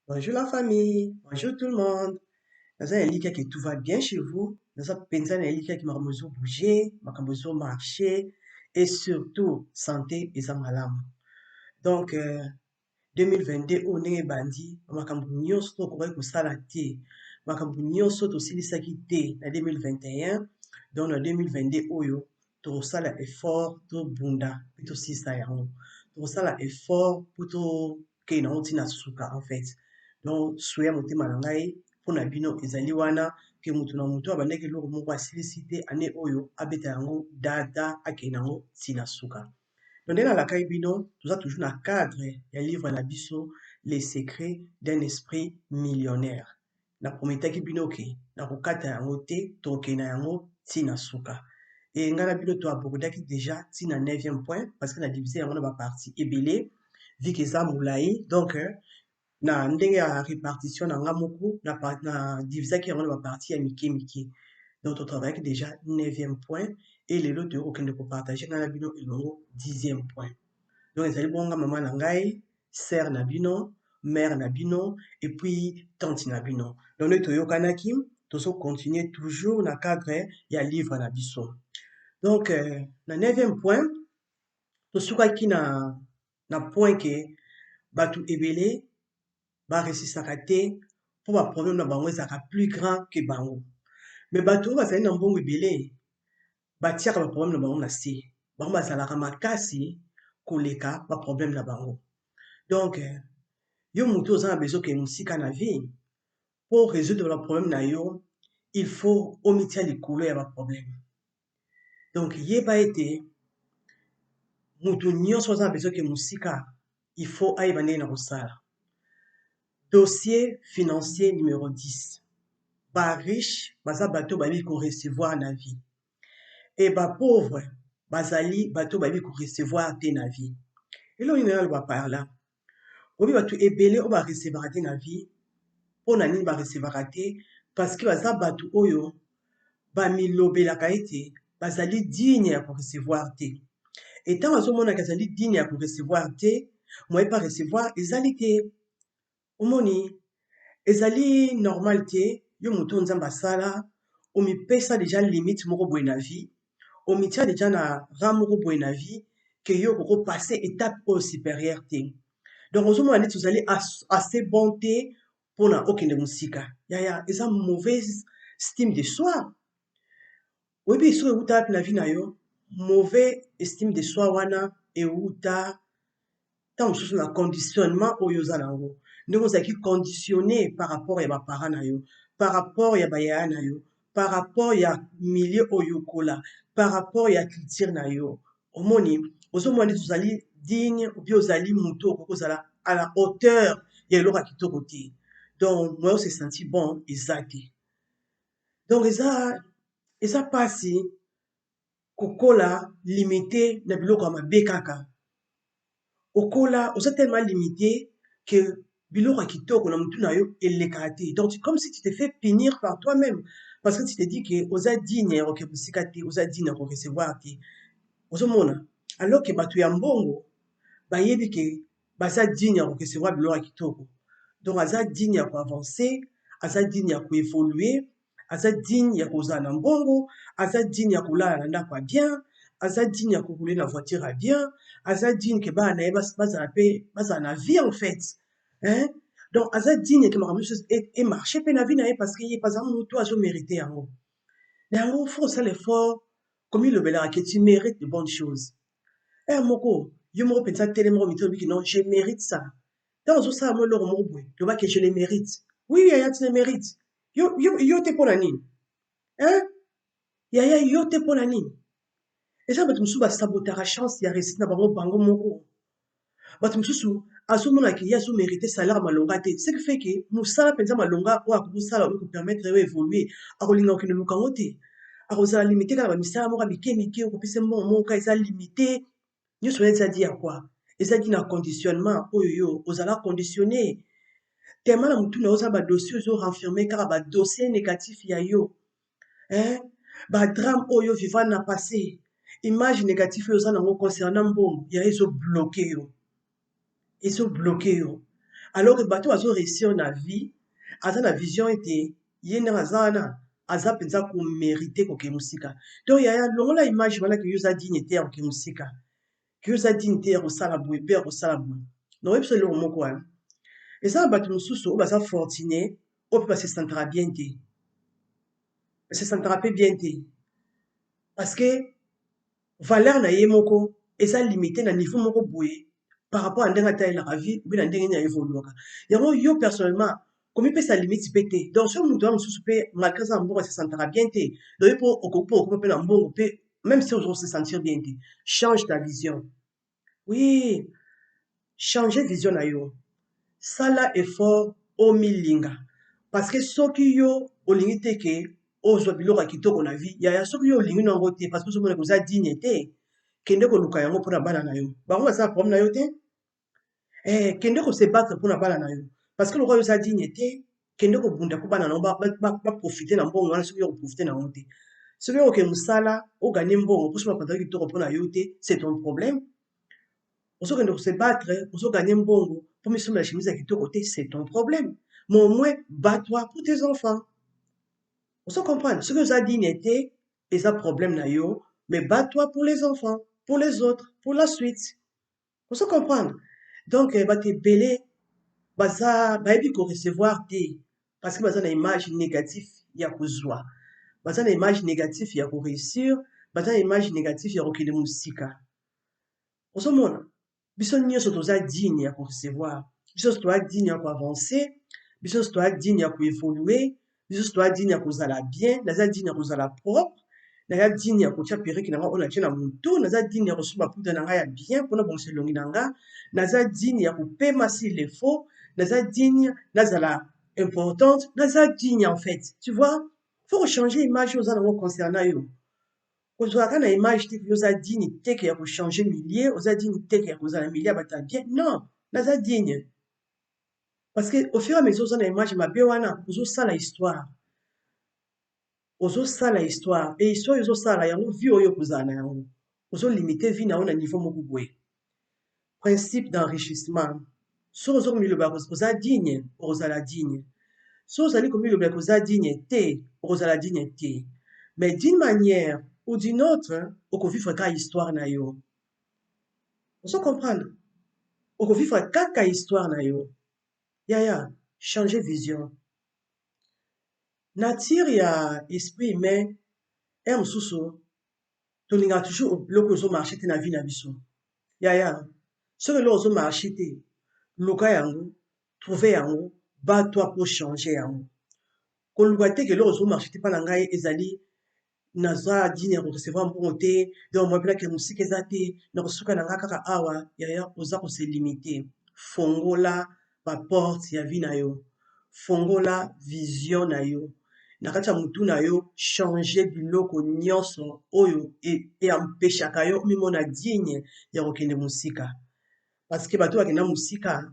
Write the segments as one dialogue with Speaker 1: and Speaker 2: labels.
Speaker 1: Bonjour la famille, bonjour tout le monde. Dans un lit que tout va bien chez vous, dans un pensa na lit qui m'a besoin bouger, m'a besoin marcher et surtout santé et malamu. Donc 2022 on est bandi, makambo nyonso to ko kosala te. Makambo nyonso to silisaki te na 2021. Donc na 2022 oyo to sala effort to bunda to sisa yango. To sala effort pour to ke na oti na suka en fait. Donc soya motema na ngai mpona bino ezali wana ke mutu na mutu abandaki eloko moko asilisi te ane oyo abeta yango dada akende yango ntina suka. Donc ndenge nalakai bino toza toujours na cadre ya livre na biso les secrets d'un esprit millionnaire. Naprometaki bino ke nakokata yango te tokende na yango ntina suka. Et nga na bino toabordaki déjà ntina 9e point parce que na divisé yango na bapartie ebele vu que eza molai donc na ndenge ya répartition na nga moko na divisaki yango na bapartie ya mike mike. Donc totravaillaki déjà 9e point et lelo toyokokende kopartage nga na bino elongo 10e point. Donc ezali bonga mama na ngai, sœur na bino, mère na bino et puis tante na bino. Donc nde toyokanaki tozo continuer toujours na cadre ya livre na biso. Donc na 9e point tosukaki na point ke bato ebele baresisaka te mpo baproblème na bango ezalaka plus grand ke bango. Mais bato oyo bazali na mbongo ebele batiaka baproblème na bango na se. Bango bazalaka makasi koleka baproblème na bango. Donc yo moto oza na besoin ke mosika na vie mpo résoudre baproblème na yo il faut omitia likolo ya baproblème. Donc yeba ete moto nyonso oza na besoin ke mosika il faut ayeba ndenge na kosala. Dossier financier numéro 10. Ba riche baza bato bayebi ko recevoir na vie. Et ba pauvre bazali bato bayebi ko recevoir te na vie. Eloko nini naloba par là? Oyebi bato ebele oyo ba recevoir te na vie mpona nini ba recevoir te parce que baza bato oyo bamilobelaka ete bazali digne ya ko recevoir te. Et ntango azomonaka ezali digne ya ko recevoir te, moye pa recevoir ezali te. Omoni ezali normal te yo moto nzambe asala omipesa déjà limite moko boye na vie, omitia déjà na rang moko boye na vie ke yo koko passer étape oyo supérieure te. Donc ozomona neti ozali assez bon te mpona okende mosika. Yaya eza mauvaise estime de soi. Oyebi soki euta wapi na vie na yo, mauvais estime de soi wana euta ntango mosusu na conditionnement oyo oza nango. Ndenge ozalaki conditionné par rapport ya baparent na yo, par rapport ya bayaya na yo, par rapport ya milieu oyo okola, par rapport ya culture na yo. Omoni ozomona neti ozali digne ou bien ozali moto okoki kozala à la hauteur ya eloko ya kitoko te. Donc moye ose senti bon eza te. Donc eza mpasi kokola limité na biloko ya mabe kaka. Okola oza tellement limité que biloko ya kitoko na mutu na yo elekaka te. Donc comme si tu te fais punir par toi-même parce que tu te dis que oza digne ya koke mosika te, oza digne ya korecevoir te. Ozomona alors que bato ya mbongo bayebi ke baza digne ya korecevoir biloko ya kitoko. Donc aza digne ya koavancer, aza digne ya koévoluer, aza digne ya kozala na mbongo, aza digne ya kolala na ndako ya bien, aza digne ya korouler na voiture ya bien, aza digne ke bana na ye bazala na vie en fait. Hein? Donc aza digne ke makambo nyonso emarche mpe na vie na ye parce que ye aza moto azomérite yango. Na yango faut osala effort comme ilobelaka ke tu mérites de bonnes choses. Moko yo moko mpenza telema moko mito obiki non je mérite ça. Ntango ozosala mo eloko moko boye lobaki je le mérite. Oui yaya tu le mérites. Yo te mpona nini? Hein? Yaya yo te mpona nini? Eza bato mosusu basabotaka chance ya réussite na bango moko. Bato mosusu azomonaka ye azomérite salaire malonga te. Ce qui fait que mosala mpenza malonga oyo akokosala oyo kopermettre yo évoluer akolinga kokende luka yango te. Akozala limité kaka na bamisala moko ya mike mike okopesa mbongo moko eza limité. Nyonso wana eza di ya kwa? Eza di na conditionnement oyo yo ozala conditionné. Tellement na mutu na yo oza badossier ozo renfermer kaka badossier négatif ya yo. Badrame oyo vivant na passé. Image négative oyo oza nango concernant mbongo ya ezo bloqué yo. Ezo bloqué yo. alors que bato azo réussir na vie aza na vision ete ye ndenge aza wana aza mpenza komérite koke mosika. Donc yaya longola image wana ke yo oza digne te ya koke mosika, ke yo oza digne te ya kosala boye mpe ya kosala boye. naoyebi biso eloko moko wana eza na bato mosusu oyo baza fortuné oyo mpe basesantaka bien te, basesantaka mpe bien te parce que valeur na ye moko eza limité na niveau moko boye par rapport à ndenge atalelaka vie mpe na ndenge nini aévoluaka. yango yo personnellement komipesa limite mpe te. donc soki moto wana mosusu mpe malgré aza na mbongo asesantaka bien te, donc ye mpo okoma mpe na mbongo mpe même si ozose sentir bien te, change ta vision. oui, changer vision na yo, sala effort omilinga parce que soki yo olingi te ke ozwa biloko ya kitoko na vie yaya, soki yo olingi nango te parce que ozomona koza digne te, kende koluka yango mpona bana na yo, bango baza na problème na yo te. kende kose battre mpona bana na yo parce que lokwa yo oza digne te, kende kobunda mpo bana na yo baprofite na mbongo wana soki yo koprofite na yango te. soki oke mosala oganye mbongo mpo soki bapanzaki kitoko mpona yo te, c'est ton problème. ozokende kose battre ozoganye mbongo mpo misomela chemise ya kitoko te, c'est ton problème. mais au moins bats-toi pour tes enfants. ozo comprendre soki oza digne te eza problème na yo, mais bats-toi pour les enfants, pour les autres, pour la suite. ozo comprendre donc bato ebele baza bayebi korecevoir te parce que baza na image négative ya kozwa, baza na image négative ya koréussir, baza na image négative ya kokende mosika. ozomona biso nyonso toza digne ya korecevoir, biso nyonso toza digne ya koavance, biso nyonso toza digne ya koévolue, biso nyonso toza digne ya kozala bien, naza digne ya kozala propre, naza digne ya kotia perike na nga oyo natie na motu, naza digne ya kosomba puta na ngai ya bien mpona bongisa elongi na nga, naza digne ya kopema s'il le faut, naza digne nazala importante, naza digne en fait. tu vois, faut changer image oza nango concernant yo. kozwaka na image te ke oza digne teke ya kochanger milieu, oza digne teke ya kozala milieu ya bato ya bien, non, naza digne parce que au fur et à mesure oza na image mabe wana ozosala histoire, ozosala histoire e histoire ozosala yango vie oyo kozala na yango, ozolimite vie na yo na niveau moko boye. principe d'enrichissement, soki ozokomilobela koza digne okozala digne, soki ozali komilobela koza digne te okozala digne te, mais d'une manière ou d'une autre okovivre kaka histoire na yo. ozo comprendre okovivre kaka histoire na yo. yaya changer vision. nature ya esprit humain e mosusu tolingaka toujours biloko ezomarche te na vie na biso. yaya soki eloko ozomarche te luka yango, trouve yango, bat-toi pour changer yango. koluka te ke eloko ozomarche te mpa na ngai ezali naza digne ya korecevoir mbongo te, donc moi mpena ke mosika eza te nakosuka na ngai kaka awa. yaya oza kose limite. fongola baporte ya vie na yo, fongola vision na yo, na kati ya motu na yo change biloko nyonso oyo eampeshaka yo mimona digne ya kokende mosika. parce que bato bakenda mosika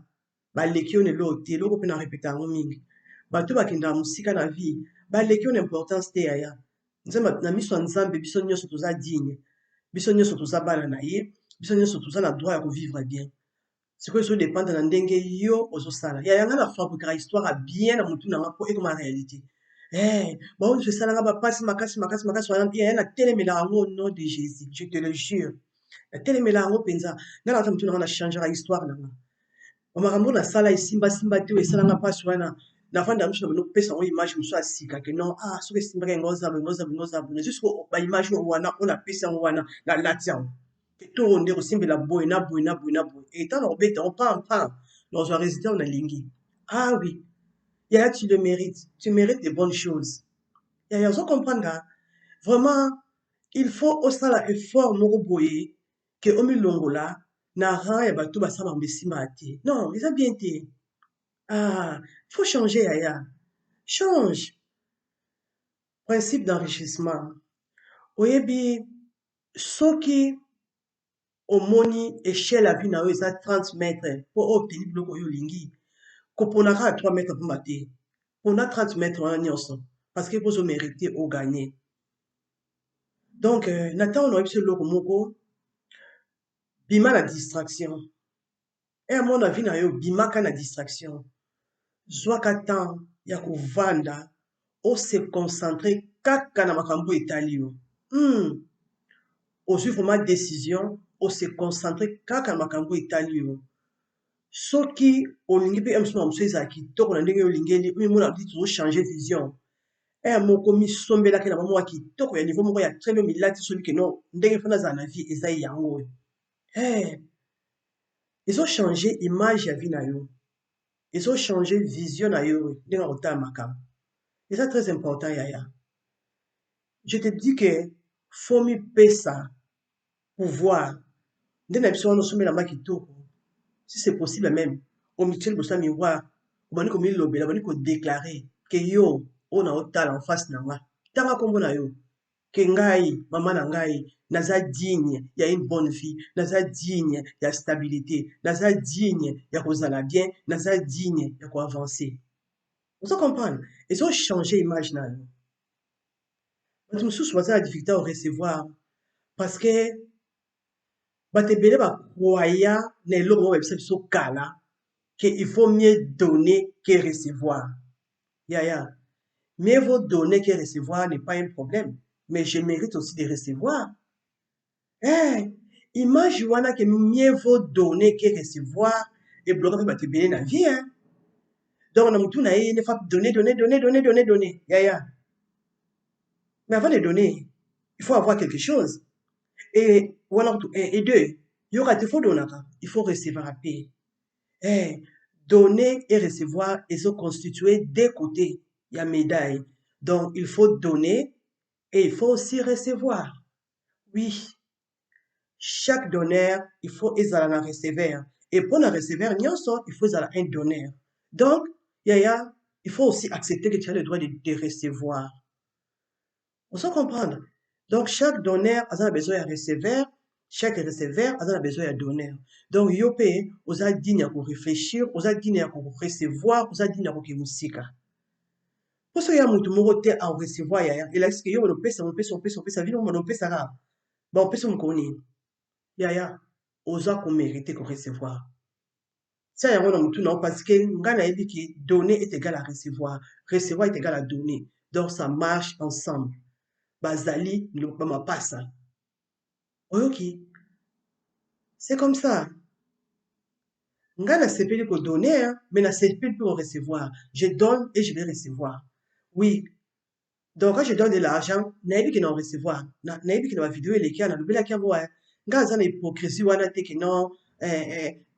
Speaker 1: baleki yo na eloko te, eloko mpe na repeta yango mingi. bato bakendaka mosika na vie baleki yo na importance te yaya. nzambe na miso ya nzambe biso nyonso toza digne, biso nyonso toza bana na ye, biso nyonso toza na droit ya kovivre bien. sikoyo ezodépendre na ndenge yo ozosala. yaya nga na fabrikaka histoire ya bien na motu na nga mpo ekoma réalité. baoyo esalanga bapasi makasi makasi makasi wana yaya natelemelaka yango au nom de jésus, je te le jure natelemelaka yango mpenza. nga na kata motu na nga na changera histoire na nga. bamakambo nasala esimbasimba te oyo esalanga mpasi wana nafanda miso na bino kopesa yango image mosusu ya sika ke non soki esimbaka yango ozabone jusqu'o baimage wana oyo napesi yango wana nalati yango to nde kosimbela boye na boye na boye na boye etant na kobeta yango pam nazwa résultat oyo nalingi. oui yaya tu le mérites, tu mérites de bonnes choses. yaya ozo comprendre vraiment il faut osala effort moko boye ke omilongola na rang ya bato basala mambo esimbaka te. non eza bien te. faut changer yaya, change. principe d'enrichissement. oyebi soki omoni échelle ya vie na yo eza 30 mètres mpo obteni biloko oyo olingi, kopona kaka 3 mètres mpoma te, pona 30 mètres wana nyonso parce que ozomérite oganye. donc na ntango na oyebi so eloko moko bima na distraction, e amona vi na yo bimaka na distraction zwaka temps ya kovanda ose concentre kaka na makambo etali yo ozwi vraiment décision ose concentre kaka na makambo etali yo soki olingi mpe mosusu na mosusu ezala kitoko na ndenge olingeli mimona ti tozochange vision moko misombelaki na bamoko ya kitoko ya niveau moko ya trelo milati soki keno ndenge mpe nazala na vie eza yango oyo ezochange image ya vie na yo ezochange vision na yo oyo ndenge akotala makambo eza très important yaya je te dis que fo mipesa pouvoir nde na biso wana osombelama kitoko si c'est possible même omitie liboso ya miroir obandi komilobela obandi kodeklare ke yo oyo na otala en face na nga tanga nkombo na yo ke ngai mama na ngai naza digne ya une bonne vie naza digne ya stabilité naza digne ya kozala bien naza digne ya koavance ozo comprendre ezochange image na yo bato mosusu baza na difficulté ya korecevoir parce que bato ebele bakwaya na eloko moko bayebisa biso kala que il faut mieux donner que recevoir yaya mieux vaut donner que recevoir n'est pas un problème mais je mérite aussi de recevoir image wana que mieux vaut donner que recevoir ebloka mpe bato ebele na vie donc na motu na ye ne fa donner yaya mais avant de donner il faut avoir quelque chose et voilà et deux yoka te faut donaka il faut recevoir paix donner et recevoir et se constituer des côtés il y a médaille donc il faut donner et il faut aussi recevoir oui chaque donneur il faut ezala na receveur et pour la receveur nyonso il faut ezala un donneur donc yaya il faut aussi accepter que tu as le droit de recevoir on se comprendre donc chaque donneur a besoin de receveur chaque receveur a besoin de donneur donc yo mpe oza digne ya korefléchir oza digne ya korecevoir oza digne ya koke mosika mpo soki ya motu moko te arecevoir yaya elakisi ke yo bona opesa vino bona opesaka baopesa mokolo nini yaya oza komérite korecevoir tia yango na motu nao parce que ngai nayebi ke donner est égal à recevoir recevoir est égal à donner donc ça marche ensemble bazali bamapasa oyoki c'est comme ça ngai nasepeli kodonner mais nasepeli mpe korecevoir je donne et je vais recevoir oui donc quand je donne de l'argent nayebi ke na recevoir nayebi ke na bavideo eleki ya nalobelaki yango ngai aza na hypocrisie wana te ke non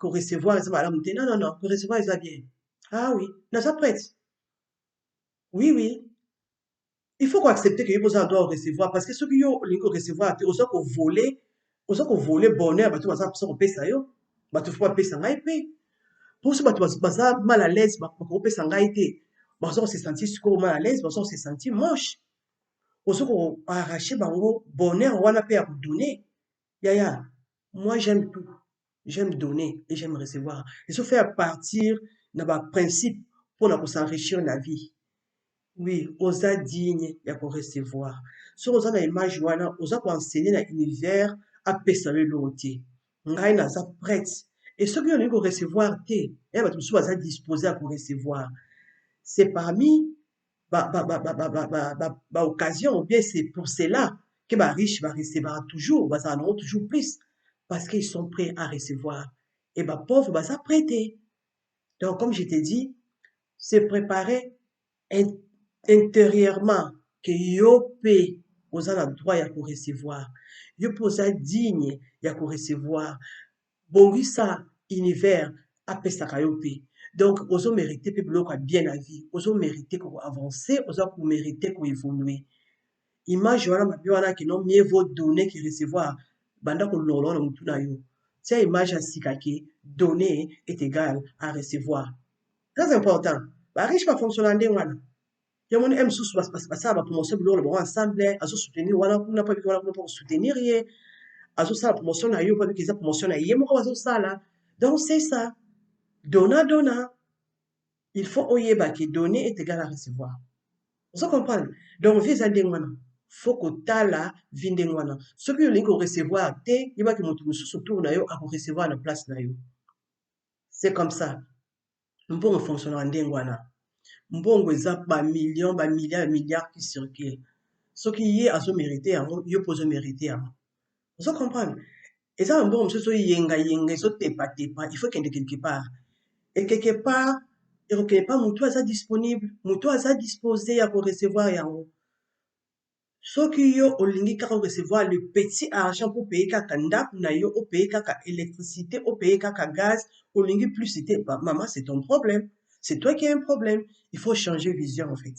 Speaker 1: korecevoir eza malamu te non korecevoir eza bien ah oui naza prête oui il faut koaccepter ke yo mpoza na droit korecevoir parce que soki yo olingi korecevoir te oza kovole bonheur bato baza mposa kopesa yo bato fo bapesa ngai mpe mposo bato baza mal à l'aise bakopesa ngai te baza kose sentir sikoyo mal à l'aise baza kose sentir moche oza koarrache bango bonheur wana mpe ya kodonner yaya moi j'aime tout j'aime donner et j'aime recevoir ezo faire partir na baprincipe mpona kosenrichir na vie oui oza digne ya korecevoir soki oza na image wana oza koenseigner na univers apesa yo eloko te ngai naza prête et soki olingi korecevoir te ya bato mosusu baza disposé ya korecevoir c'est parmi occasion ou bien c'est pour cela que bariche barecevra toujours bazala nango toujours plus parce qu'ils sont prêts à recevoir et pauvre baza prêté donc comme je te dis se préparer intérieurement que yo mpe oza na droit ya korecevoir yo mpe oza digne ya korecevoir bongisa univers apesaka yo mpe donc ozomérite mpe biloko ya bien na vie ozomérite koavancer oza komérite koévolue image wana mabe wana keno mieux vaut donner que recevoir banda kolongola na motu na yo tia image ya sika ke donner est égal à recevoir très important bariche bafonctionna ndenge wana yo moni mosusu basala bapromotion biloko na bango ensemble azosoutenir wana kuna mpo abiki wana kuna mpo kosoutenir ye azosala promotion na yo mpo abiki eza promotion na ye moko bazosala donc c'est ça dona il faut oyeba ke donner est égal à recevoir ozo comprendre donc vie eza ndenge wana faut kotala vi ndenge wana soki olingi korecevoir te yebaki moto mosusu tour na yo akorecevoir na place na yo C'est comme ça. Mbongo fonctionne en dengwana. Mbongo eza ba millions, ba milliards qui circulent. Ce qui est à se mériter, il peut se mériter. Vous comprenez? Et ça, un bon monsieur, yenga, tepa, tepa, il faut qu'il y ait quelque part. Et quelque part, Moutou a ça disponible, Moutou a ça disposé à recevoir yango. Ceux qui ont olingi kaka recevoir le petit argent pour payer kaka ndap na yo, ou payer kaka électricité, ou payer kaka gaz, olingi plus c'était, bah, maman, c'est ton problème. C'est toi qui as un problème. Il faut changer vision, en fait.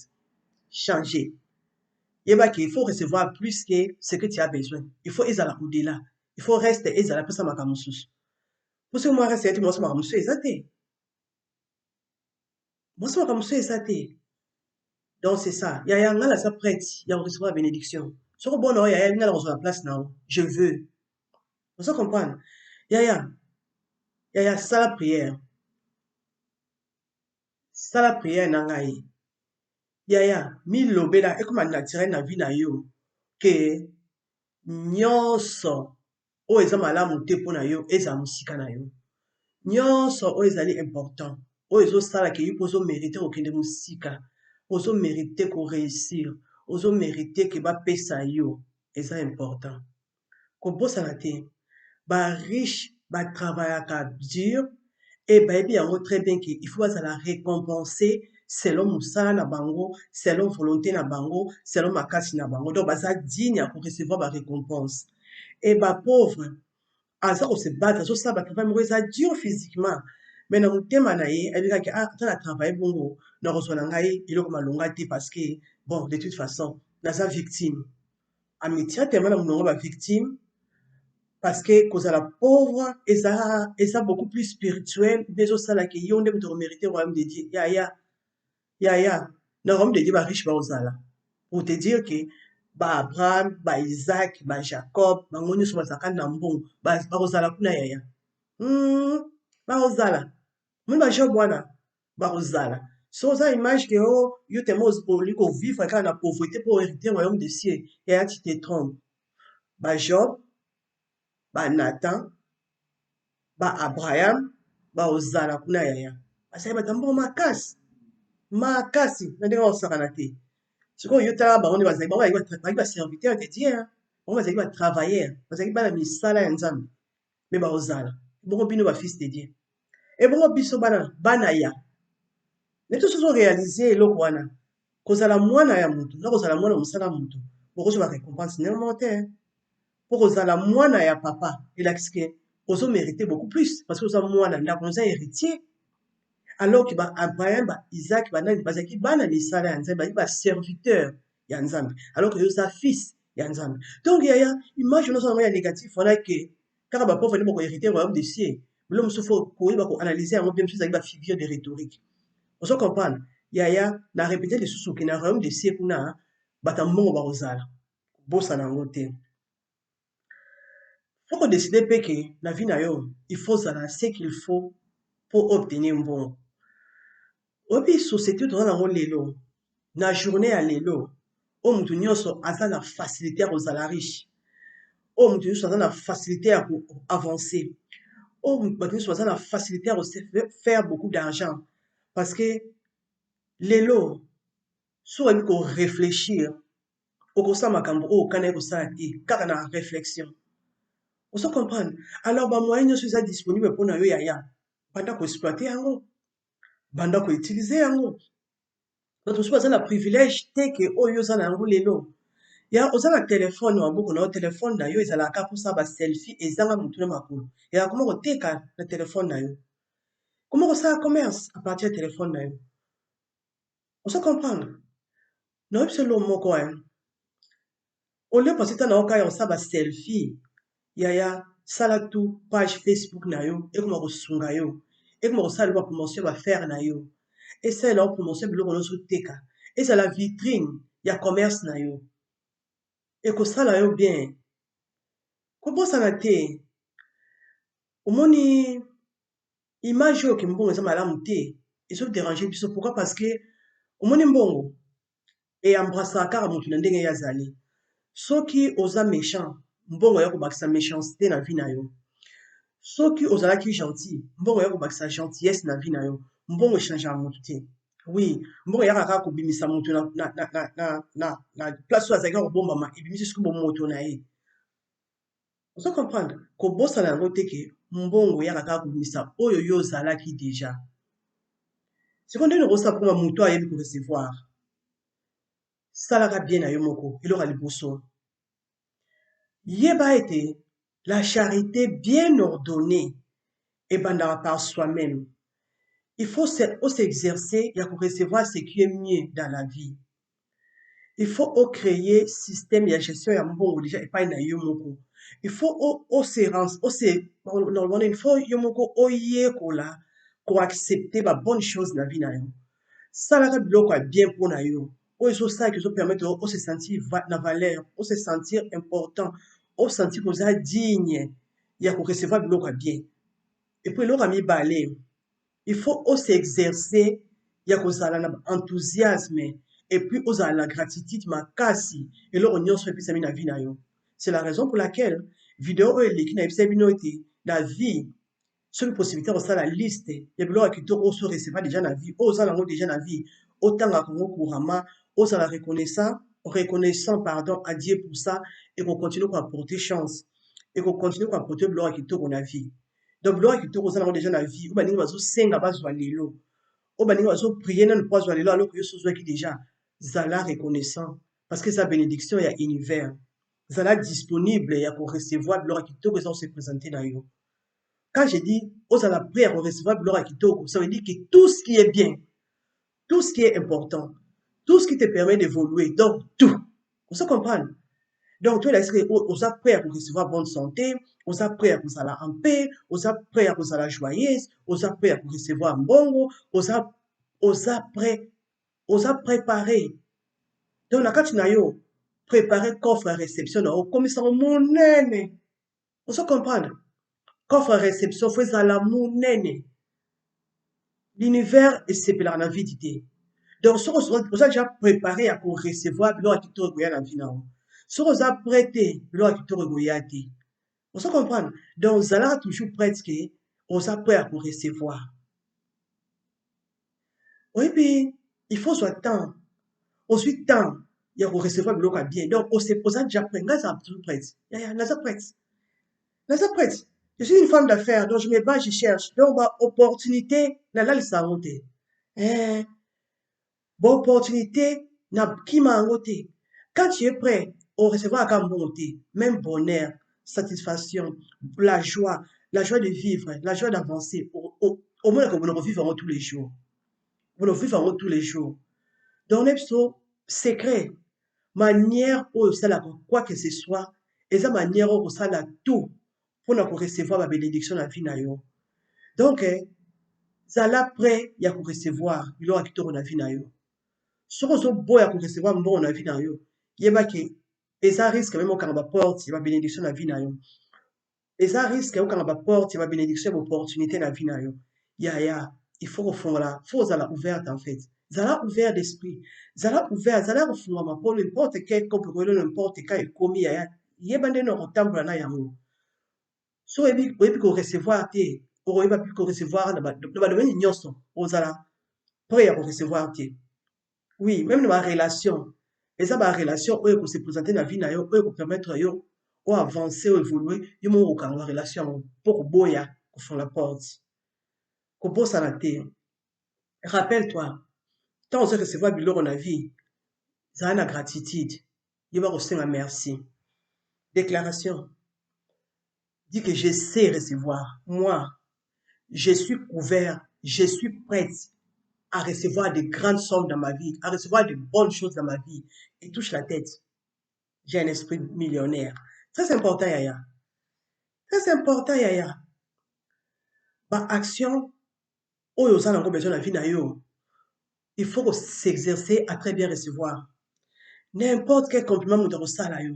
Speaker 1: Changer. Il faut recevoir plus que ce que tu as besoin. Il faut aller au-delà. Il faut rester ezala pour ça makamusus. Pour ce moi rester moi ça makamusu ezate. Moi ça makamusu ezate. Donc c'est ça. Il y a ngala ça prête, il y a recevoir bénédiction. Sur bon il y a ngala recevoir la place là. Je veux. Vous ça comprendre. Il y a ça la prière. Ça la prière nangai. Il y a mille lobela et comme naturel na vie na yo que nyonso o eza malamu te pona yo eza musika na yo. Nyonso oyo ezali important oyo ezosalaka yo mpo ozomérite kokende mosika ozomérite koréussir ozomérite ke bapesa yo eza important kobosana te bariche batravaillaka dur e bayebi yango très bien ke il faut bazala récompenser selon mosala na bango selon volonté na bango selon makasi na bango donc baza digne ya korecevoir barécompense e bapauvre aza kose battre azosala batravail moko eza dur physiquement mais na motema na ye ayebikaki ata na travail bongo na kozwa na ngai eloko malonga te parce que bon de toute façon naza victime amitira tellement na monongo bavictime parce que kozala pauvre eza beaucoup plus spirituel mpe ezosalaki yo nde moto komérite royaume de dieu yaya na royaume de dieu bariche baozala pour te dire que ba-Abraham, ba-Isaac, ba-Jacob, bango nyonso bazalaka na mbongo bakozala kuna yaya bakozala moni bajob wana bakozala so oza image ke yo tellement olingi kovivre kaka na pauvreté mpo hériter royaume de cieux yaya tu te trompe bajob banatan ba-Abraham bakozala kuna yaya bazali bato mbongo makasi na ndenge bakosakana te sikoyo yo tala bango nde bazali baserviteur de dieu bango bazali batravailleur bazali bana misala ya nzambe me bakozala bongo bino bafils de dieu e bongo biso bana ya neti soso oréalise eloko wana kozala mwana ya motu na kozala mwana mosala motu bokozwa barécompense nermo te mpo kozala mwana ya papa elakisi ke ozomérite beaucoup plus parce que oza mwana ndako oza héritier alors que ba-Abraham ba-Isaac banani bazalaki bana misala ya nzambe bazali baserviteur ya nzambe alors que oza fils ya nzambe donc yaya image onozo yango ya négatif wana ke kaka bapauvre nde bakohérite royaume de cieux bilo mosusu fo koyeba koanalyse yango bien mosusu ezali bafigure de rhétorique ozo comprendre yaya na répéte lisusu ke na royaume de cieux kuna bato mbongo bakozala kobosana yango te fo kodeside mpe ke na vie na yo il faut ozala ce qu'il faut pour obtenir mbongo oyebi société toza nango lelo na journée ya lelo oyo motu nyonso aza na facilité ya kozala riche oyo motu nyonso aza na facilité ya koavancer oyo bato nyonso baza na facilité ya kofaire beaucoup d'argent parce que lelo so oyebi koréfléchir okosala makambo oyo okana kosala te kaka na réflexion ozo comprendre alors bamoyen nyonso eza disponible mpona yo yaya banda koexploite yango banda koutilize yango bato mosusu baza na privilège te ke oyo oza na yango lelo ya oza na telefone na maboko na yo telefone na yo ezalaka mposa baselfie ezanga motu na makolo ezala koma koteka na telefone na yo koma kosala commerce à partir ya telefone na yo ozo comprendre na oyebi selo moko olie pasi ta na yo kaka kosala baselfie yaya sala tu page facebook na yo ekoma kosunga yo ekoma kosala ba promotion bafere na yo esalela yo promotion biloko nyonso ezala vitrine ya commerce na yo ekosala yo bien kobosana te omoni image oyo ke mbongo eza malamu te ezoderange biso pourquoi parce que omoni mbongo eyambrasaka kaka motu na ndenge ye azali soki oza méchant mbongo ya kobakisa méchanceté na vie na yo soki ozalaki gentil mbongo ya kobakisa gentillesse na vie na yo mbongo echange motu te. Oui, mbongo eyaka kaka kobimisa motu na place oyo azalaki kobombama ebimisi soki bomoto na ye. Ozo comprendre kobosana yango te ke mbongo eyaka kaka kobimisa oyo yo ozalaki deja. sikoyo ndenge okosala mpona motu ayebi korecevoir salaka bien na yo moko eloko ya liboso yeba ete la charité bien ordonnée ebandaka par soi-même. Il faut s'exercer et recevoir ce qui est mieux dans la vie. Il faut créer système de gestion ya mbongo déjà epai na yo moko. Il faut normalement il faut yo moko oyekola ko accepter ba bonne chose na vie na yo. Salaka biloko ya bien mpona yo. Oyo ezosala ke ezopermettre o se sentir na valeur, o se sentir important, o sentir koza digne ya korecevoir biloko ya bien. Et puis eloko ya mibale il faut aussi exercer ya kozala na enthousiasme et puis ozala la gratitude makasi eloko nyonso epesami na vie na yo. C'est la raison pour laquelle vidéo oyo eleki na yebisa bino ete na vie soki possibilité kosala liste ya biloko ya kitoko oyo recevoir déjà na vie oyo ozala yango déjà na vie otangaka yango couramment ozala reconnaissant pardon à Dieu pour ça et kocontinue koapporter chance et kocontinue koapporter biloko ya kitoko na vie. Donc biloko ya kitoko oza nango déjà na vie oyo baningi bazosenga bazwa lelo oyo baningi bazoprier nanu mpo azwa lelo aloko yo so ozwaki déjà zala reconnaissant parce que eza bénédiction ya univers zala disponible ya korecevoir biloko ya kitoko eza kose présenter na yo. Quand je dis ozala prêt à recevoir biloko ya kitoko ça veut dire que tout ce qui est bien tout ce qui est important tout ce qui te permet d'évoluer donc tout on se comprend. Donc, tu es prêt à recevoir bonne santé, on est prêt à recevoir en paix, on est prêt à recevoir joyeuse, on est prêt à recevoir bongo, on est préparé. Donc, la carte nayo préparer coffre à réception, comme ça monene. On se comprend. Coffre à réception, faut ça la monene. L'univers est séparé dans la vie d'idée. Donc, on a déjà préparé à recevoir l'eau qui te regarde la vie là. Si on a prêté l'eau qui te regarde, on se comprend. Donc, on a toujours prêt que on a prêt à recevoir. Oui, puis, il faut soit temps. Ensuite, temps, il y a recevoir l'eau qui bien. Donc, on a déjà prêt. On a toujours prêt. On a prêt. On a prêt. Je suis une femme d'affaires, donc je me bats, je cherche. Donc, opportunité, là, le savon. Bonne opportunité, n'a qui m'a ngoté. Quand tu es prêt au recevoir à bonté, même bonheur, satisfaction, la joie de vivre, la joie d'avancer, au moins que vous le vivez tous les jours. Vous le vivez tous les jours. Donc, l'épisode secret, manière où ça la quoi que ce soit, et sa manière où ça la tout pour nous recevoir la bénédiction de la vie na yo. Donc, ça la prêt, il y a pour recevoir, il aura quitté la vie na yo. Soko ozoboya korecevoir mbongo na vie na yo yeba ke eza risque meme okanga baporte ya babénédiction na vie na yo eza risque okanga baporte ya babénédiction ya baopportunité na vie na yo yaya il faut kofungola fo ozala ouverte en fait zala ouvert d'esprit zala ouvert zala kofungama mpo n'importe quel kopekolo n'importe ka ekomi yaya yeba ndenge okotambola na yango so oyebi korecevoir te okoyeba mpe korecevoir na badomaine nyonso ozala prêt ya korecevoir te. Oui, même dans ma relation. Et ça, ma relation, où se présenter dans la vie, où permettre yo, ou avancer, ou évoluer, yo mon aucun relation, pour boya, au fond la porte. Qu'on bosse à la terre. Rappelle-toi, quand on se recevoir bilor dans la vie, ça a la gratitude. Il va recevoir un merci. Déclaration. Dis que je sais recevoir. Moi, je suis couvert, je suis prête à recevoir de grandes sommes dans ma vie, à recevoir de bonnes choses dans ma vie, et touche la tête. J'ai un esprit millionnaire. Très important, Yaya. Très important, Yaya. Par action, oyo ça n'a pas besoin de la vie na yo. Il faut s'exercer à très bien recevoir. N'importe quel compliment nous ça là yo.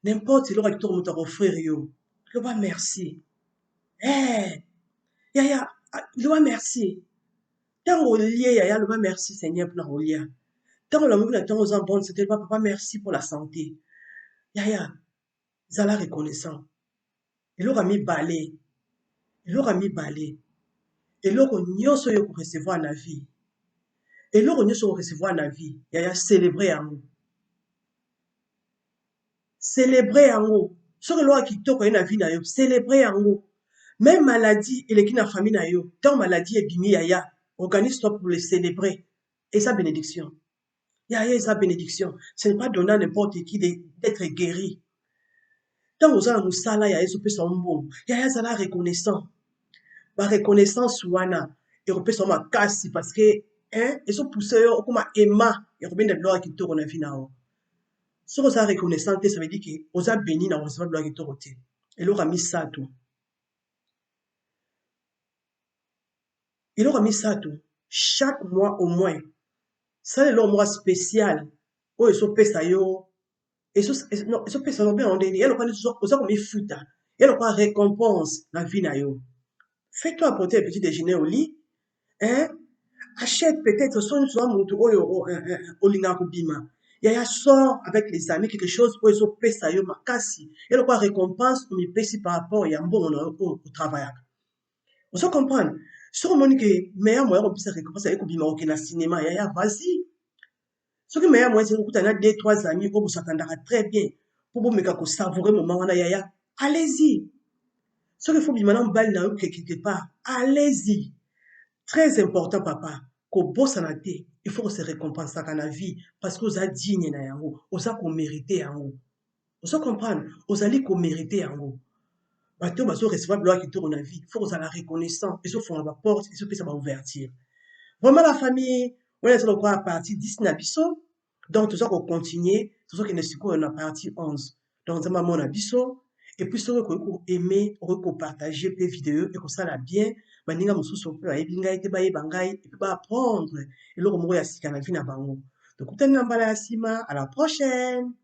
Speaker 1: N'importe quel qui nous offrir yo. Le ba merci. Eh, Yaya, le ba merci. Tant au lié, Yaya, le ba merci Seigneur pour le lié. Tant l'amour de temps aux bonne, c'était pas papa merci pour la santé. Yaya, zala reconnaissant. Il aura mis balai. eloko mibale eloko nyonso oyo okorecevoir na vie eloko nyonso okorecevoir na vie yaya célébrer yango célébrer yango soki eloko kitoko ye na vie na yo célébrer yango même maladie eleki na famille na yo tant maladie ebimi yaya organise-toi pour le célébrer eza bénédiction yaya eza bénédiction ce n'est pas donné à n'importe qui d'être guéri ntango oza na mosala yaya ezopesa mbongo yaya azala reconnaissant bareconnaissance wana ekopesa makasi parce que ezopousse yo okoma ema ya kobenda biloko ya kitoko na vie na yo soki oza reconnaissant te ça veut dire que oza béni na kocevoir biloko ya kitoko te eloko ya misato chaque mois au moins sala eloko moko spécial oyo ezopesa yo ezopesa yo mpe na ndeni eloko oza komifuta eloko ya récompense na vie na yo fais-toi apporter un petit déjeuner au lit achète peut-être soki soza motu oyo olingaka kobima yaya sort avec les amis quelque chose oyo ezopesa yo makasi eloko ya récompense omipesi par rapport ya mbongo na yo oyo otravaillaka ozo comprendre soki omoni ke meilleur moyen kopesa récompense aye kobima okende na cinéma yaya vas-y soki meilleur moyen ezali kokutana na 2-3 amis oyo bosakandaka très bien mpo bomeka kosavoure moment wana yaya allez-y soki fo bima na mobali na yo quelque part allez-y très important papa kobosana te il faut se récompensaka na vie parce que oza digne na yango oza komérite yango ozo comprendre ozali komérite yango bato oyo bazorecevoir biloko ya kitoko na vie il faut kozala reconnaissant ezofonga baporte ezopesa baouverture vraiment la famille wana eza lokola partie 10 na biso donc toza kocontinue tozokende sikoyo na partie 11 donc nzambe amona biso epuis soki okoki koaime okoki kopartage mpe video ekosala bien baninga mosusu mpe bayebi ngai te bayeba ngai epuis baapprendre eloko moko ya sika na vie na bango tokutani na mbala ya nsima à la prochaine.